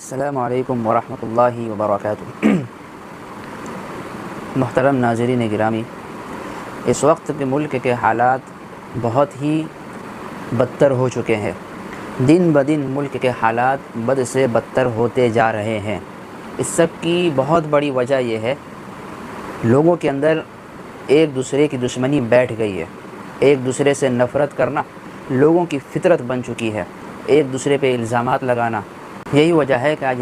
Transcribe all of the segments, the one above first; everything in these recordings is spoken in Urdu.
السلام علیکم ورحمۃ اللہ وبرکاتہ۔ محترم ناظرین گرامی، اس وقت کے ملک کے حالات بہت ہی بدتر ہو چکے ہیں۔ دن بدن ملک کے حالات بد سے بدتر ہوتے جا رہے ہیں۔ اس سب کی بہت بڑی وجہ یہ ہے، لوگوں کے اندر ایک دوسرے کی دشمنی بیٹھ گئی ہے۔ ایک دوسرے سے نفرت کرنا لوگوں کی فطرت بن چکی ہے، ایک دوسرے پہ الزامات لگانا۔ یہی وجہ ہے کہ آج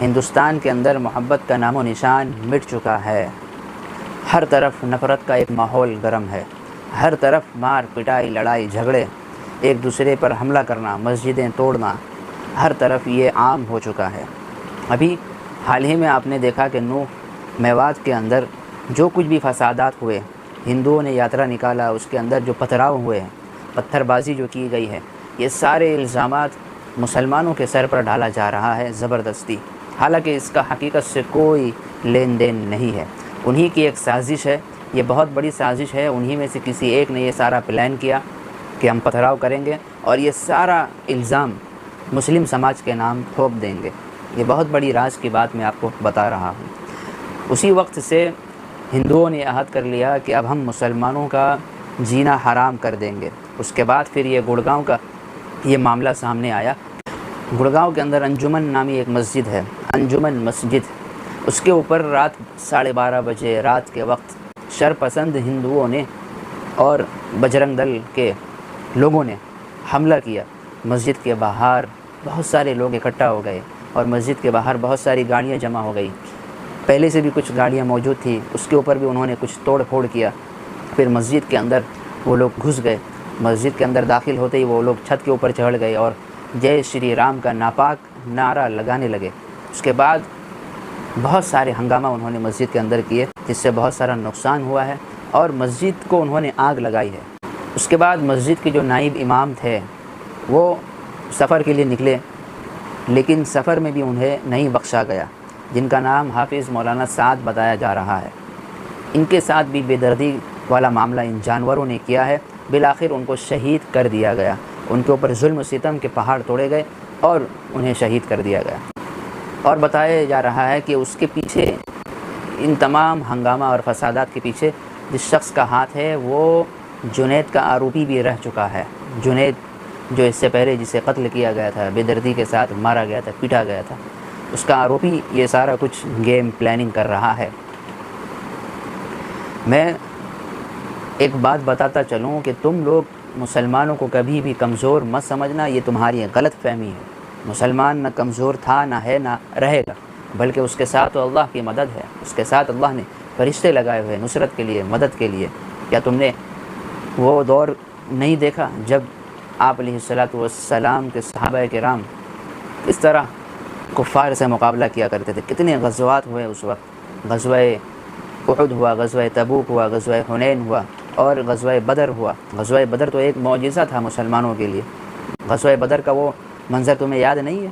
ہندوستان کے اندر محبت کا نام و نشان مٹ چکا ہے۔ ہر طرف نفرت کا ایک ماحول گرم ہے، ہر طرف مار پٹائی، لڑائی جھگڑے، ایک دوسرے پر حملہ کرنا، مسجدیں توڑنا، ہر طرف یہ عام ہو چکا ہے۔ ابھی حال ہی میں آپ نے دیکھا کہ میوات کے اندر جو کچھ بھی فسادات ہوئے، ہندوؤں نے یاترا نکالا، اس کے اندر جو پتھراؤ ہوئے ہیں، پتھر بازی جو کی گئی ہے، یہ سارے الزامات مسلمانوں کے سر پر ڈالا جا رہا ہے زبردستی، حالانکہ اس کا حقیقت سے کوئی لین دین نہیں ہے۔ انہی کی ایک سازش ہے، یہ بہت بڑی سازش ہے۔ انہی میں سے کسی ایک نے یہ سارا پلان کیا کہ ہم پتھراؤ کریں گے اور یہ سارا الزام مسلم سماج کے نام تھوپ دیں گے۔ یہ بہت بڑی راز کی بات میں آپ کو بتا رہا ہوں۔ اسی وقت سے ہندوؤں نے عہد کر لیا کہ اب ہم مسلمانوں کا جینا حرام کر دیں گے۔ اس کے بعد پھر یہ گڑگاؤں کا یہ معاملہ سامنے آیا۔ گڑگاؤں کے اندر انجمن نامی ایک مسجد ہے، انجمن مسجد، اس کے اوپر رات 12:30 بجے رات کے وقت شرپسند ہندوؤں نے اور بجرنگ دل کے لوگوں نے حملہ کیا۔ مسجد کے باہر بہت سارے لوگ اکٹھا ہو گئے اور مسجد کے باہر بہت ساری گاڑیاں جمع ہو گئی۔ پہلے سے بھی کچھ گاڑیاں موجود تھیں، اس کے اوپر بھی انہوں نے کچھ توڑ پھوڑ کیا۔ پھر مسجد کے اندر وہ لوگ گھس گئے۔ مسجد کے اندر داخل ہوتے ہی وہ لوگ چھت کے اوپر چڑھ گئے اور جے شری رام کا ناپاک نعرہ لگانے لگے۔ اس کے بعد بہت سارے ہنگامہ انہوں نے مسجد کے اندر کیے، جس سے بہت سارا نقصان ہوا ہے اور مسجد کو انہوں نے آگ لگائی ہے۔ اس کے بعد مسجد کے جو نائب امام تھے وہ سفر کے لیے نکلے، لیکن سفر میں بھی انہیں نہیں بخشا گیا، جن کا نام حافظ مولانا سعد بتایا جا رہا ہے۔ ان کے ساتھ بھی بے دردی والا معاملہ ان جانوروں نے کیا ہے۔ بالآخر ان کو شہید کر دیا گیا، ان کے اوپر ظلم و ستم کے پہاڑ توڑے گئے اور انہیں شہید کر دیا گیا۔ اور بتایا جا رہا ہے کہ اس کے پیچھے، ان تمام ہنگامہ اور فسادات کے پیچھے جس شخص کا ہاتھ ہے وہ جنید کا آروپی بھی رہ چکا ہے۔ جنید جو اس سے پہلے جسے قتل کیا گیا تھا، بے دردی کے ساتھ مارا گیا تھا، پیٹا گیا تھا، اس کا آروپی یہ سارا کچھ گیم پلاننگ کر رہا ہے۔ میں ایک بات بتاتا چلوں کہ تم لوگ مسلمانوں کو کبھی بھی کمزور مت سمجھنا، یہ تمہاری غلط فہمی ہے۔ مسلمان نہ کمزور تھا، نہ ہے، نہ رہے گا، بلکہ اس کے ساتھ تو اللہ کی مدد ہے۔ اس کے ساتھ اللہ نے فرشتے لگائے ہوئے نصرت کے لیے، مدد کے لیے۔ کیا تم نے وہ دور نہیں دیکھا جب آپ علیہ الصلاۃ والسلام کے صحابہ کرام کس طرح کفار سے مقابلہ کیا کرتے تھے؟ کتنے غزوات ہوئے اس وقت۔ غزوہ احد ہوا، غزوہ تبوک ہوا، غزوہ حنین ہوا اور غزوہ بدر ہوا۔ غزوہ بدر تو ایک معجزہ تھا مسلمانوں کے لیے۔ غزوہ بدر کا وہ منظر تمہیں یاد نہیں ہے؟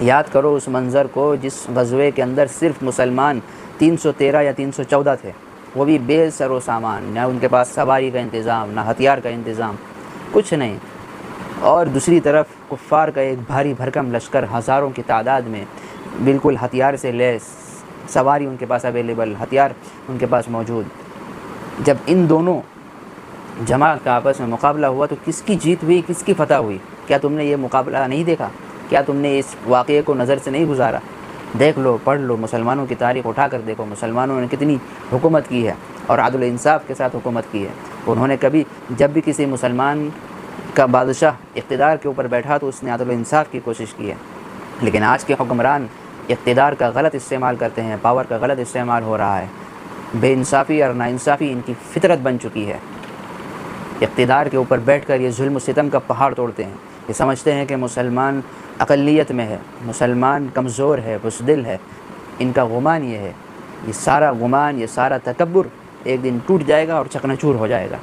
یاد کرو اس منظر کو جس غزوے کے اندر صرف مسلمان 313 یا 314 تھے، وہ بھی بے سر و سامان، نہ ان کے پاس سواری کا انتظام، نہ ہتھیار کا انتظام، کچھ نہیں۔ اور دوسری طرف کفار کا ایک بھاری بھرکم لشکر ہزاروں کی تعداد میں، بالکل ہتھیار سے لیس، سواری ان کے پاس اویلیبل، ہتھیار ان کے پاس موجود۔ جب ان دونوں جماعت کا آپس میں مقابلہ ہوا تو کس کی جیت ہوئی، کس کی فتح ہوئی؟ کیا تم نے یہ مقابلہ نہیں دیکھا؟ کیا تم نے اس واقعے کو نظر سے نہیں گزارا؟ دیکھ لو، پڑھ لو، مسلمانوں کی تاریخ اٹھا کر دیکھو، مسلمانوں نے کتنی حکومت کی ہے اور عدل و انصاف کے ساتھ حکومت کی ہے۔ انہوں نے کبھی جب بھی کسی مسلمان کا بادشاہ اقتدار کے اوپر بیٹھا تو اس نے عدل و انصاف کی کوشش کی ہے۔ لیکن آج کے حکمران اقتدار کا غلط استعمال کرتے ہیں، پاور کا غلط استعمال ہو رہا ہے۔ بے انصافی اور ناانصافی ان کی فطرت بن چکی ہے۔ اقتدار کے اوپر بیٹھ کر یہ ظلم و ستم کا پہاڑ توڑتے ہیں۔ یہ سمجھتے ہیں کہ مسلمان اقلیت میں ہے، مسلمان کمزور ہے، بزدل ہے۔ ان کا گمان یہ ہے، یہ سارا گمان، یہ سارا تکبر ایک دن ٹوٹ جائے گا اور چکنا چور ہو جائے گا۔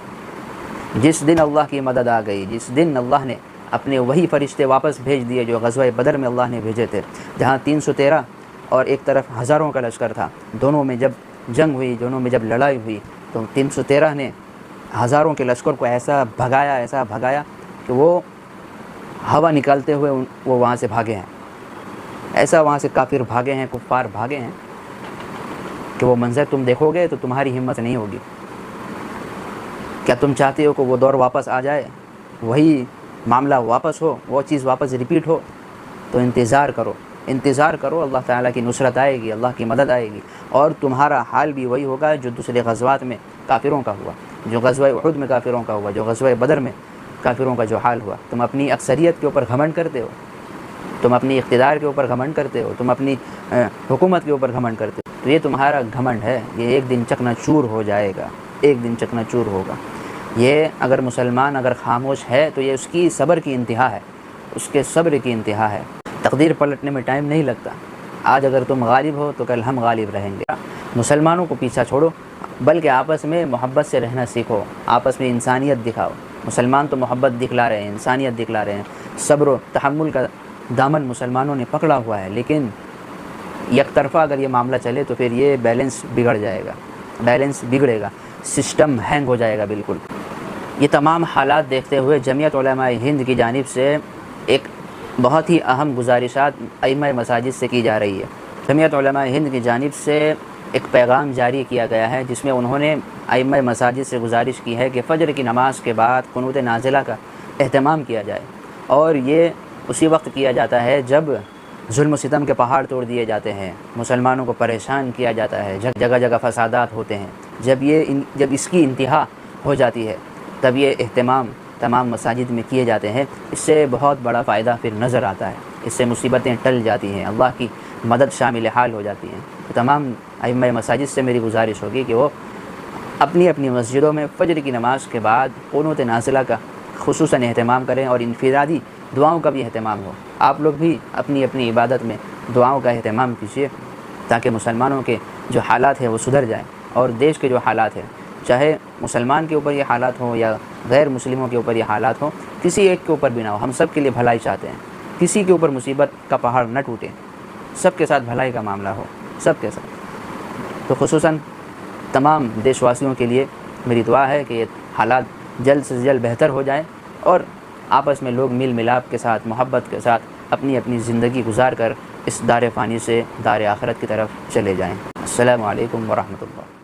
جس دن اللہ کی مدد آ گئی، جس دن اللہ نے اپنے وہی فرشتے واپس بھیج دیے جو غزوہ بدر میں اللہ نے بھیجے تھے، جہاں 313 اور ایک طرف ہزاروں کا لشکر تھا، دونوں میں جب جنگ ہوئی، دونوں میں جب لڑائی ہوئی تو 313 نے ہزاروں کے لشکر کو ایسا بھگایا کہ وہ ہوا نکالتے ہوئے وہ وہاں سے بھاگے ہیں۔ ایسا وہاں سے کافر بھاگے ہیں، کفار بھاگے ہیں کہ وہ منظر تم دیکھو گے تو تمہاری ہمت نہیں ہوگی۔ کیا تم چاہتے ہو کہ وہ دور واپس آ جائے، وہی معاملہ واپس ہو، وہ چیز واپس ریپیٹ ہو؟ تو انتظار کرو، انتظار کرو، اللہ تعالیٰ کی نصرت آئے گی، اللہ کی مدد آئے گی، اور تمہارا حال بھی وہی ہوگا جو دوسرے غزوات میں کافروں کا ہوا، جو غزوہ احد میں کافروں کا ہوا، جو غزوہ بدر میں کافروں کا جو حال ہوا۔ تم اپنی اکثریت کے اوپر گھمنڈ کرتے ہو، تم اپنی اقتدار کے اوپر گھمنڈ کرتے ہو، تم اپنی حکومت کے اوپر گھمنڈ کرتے ہو، تو یہ تمہارا گھمنڈ ہے، یہ ایک دن چکنا چور ہو جائے گا، ایک دن چکنا چور ہوگا۔ یہ اگر مسلمان اگر خاموش ہے تو یہ اس کی صبر کی انتہا ہے، اس کے صبر کی انتہا ہے۔ تقدیر پلٹنے میں ٹائم نہیں لگتا۔ آج اگر تم غالب ہو تو کل ہم غالب رہیں گے۔ مسلمانوں کو پیچھا چھوڑو، بلکہ آپس میں محبت سے رہنا سیکھو، آپس میں انسانیت دکھاؤ۔ مسلمان تو محبت دکھلا رہے ہیں، انسانیت دکھلا رہے ہیں، صبر و تحمل کا دامن مسلمانوں نے پکڑا ہوا ہے، لیکن یک طرفہ اگر یہ معاملہ چلے تو پھر یہ بیلنس بگڑ جائے گا، بیلنس بگڑے گا، سسٹم ہینگ ہو جائے گا بالکل۔ یہ تمام حالات دیکھتے ہوئے جمعیت علماء ہند کی جانب سے ایک بہت ہی اہم گزارشات ائمہ مساجد سے کی جا رہی ہے۔ جمعیت علماء ہند کی جانب سے ایک پیغام جاری کیا گیا ہے جس میں انہوں نے ائمہ مساجد سے گزارش کی ہے کہ فجر کی نماز کے بعد قنوت نازلہ کا اہتمام کیا جائے، اور یہ اسی وقت کیا جاتا ہے جب ظلم و ستم کے پہاڑ توڑ دیے جاتے ہیں، مسلمانوں کو پریشان کیا جاتا ہے، جگہ جگہ فسادات ہوتے ہیں، جب اس کی انتہا ہو جاتی ہے تب یہ اہتمام تمام مساجد میں کیے جاتے ہیں۔ اس سے بہت بڑا فائدہ پھر نظر آتا ہے، اس سے مصیبتیں ٹل جاتی ہیں، اللہ کی مدد شامل حال ہو جاتی ہیں۔ تو تمام ائمہ مساجد سے میری گزارش ہوگی کہ وہ اپنی اپنی مسجدوں میں فجر کی نماز کے بعد قنوت نازلہ کا خصوصاً اہتمام کریں، اور انفرادی دعاؤں کا بھی اہتمام ہو۔ آپ لوگ بھی اپنی اپنی عبادت میں دعاؤں کا اہتمام کیجیے تاکہ مسلمانوں کے جو حالات ہیں وہ سدھر جائیں، اور دیش کے جو حالات ہیں، چاہے مسلمان کے اوپر یہ حالات ہوں یا غیر مسلموں کے اوپر یہ حالات ہوں، کسی ایک کے اوپر بھی نہ ہو، ہم سب کے لیے بھلائی چاہتے ہیں، کسی کے اوپر مصیبت کا پہاڑ نہ ٹوٹے، سب کے ساتھ بھلائی کا معاملہ ہو، سب کے ساتھ۔ تو خصوصاً تمام دیش واسیوں کے لیے میری دعا ہے کہ یہ حالات جلد سے جلد بہتر ہو جائیں، اور آپس میں لوگ میل ملاپ کے ساتھ، محبت کے ساتھ اپنی اپنی زندگی گزار کر اس دار فانی سے دار آخرت کی طرف چلے جائیں۔ السلام علیکم ورحمۃ اللہ۔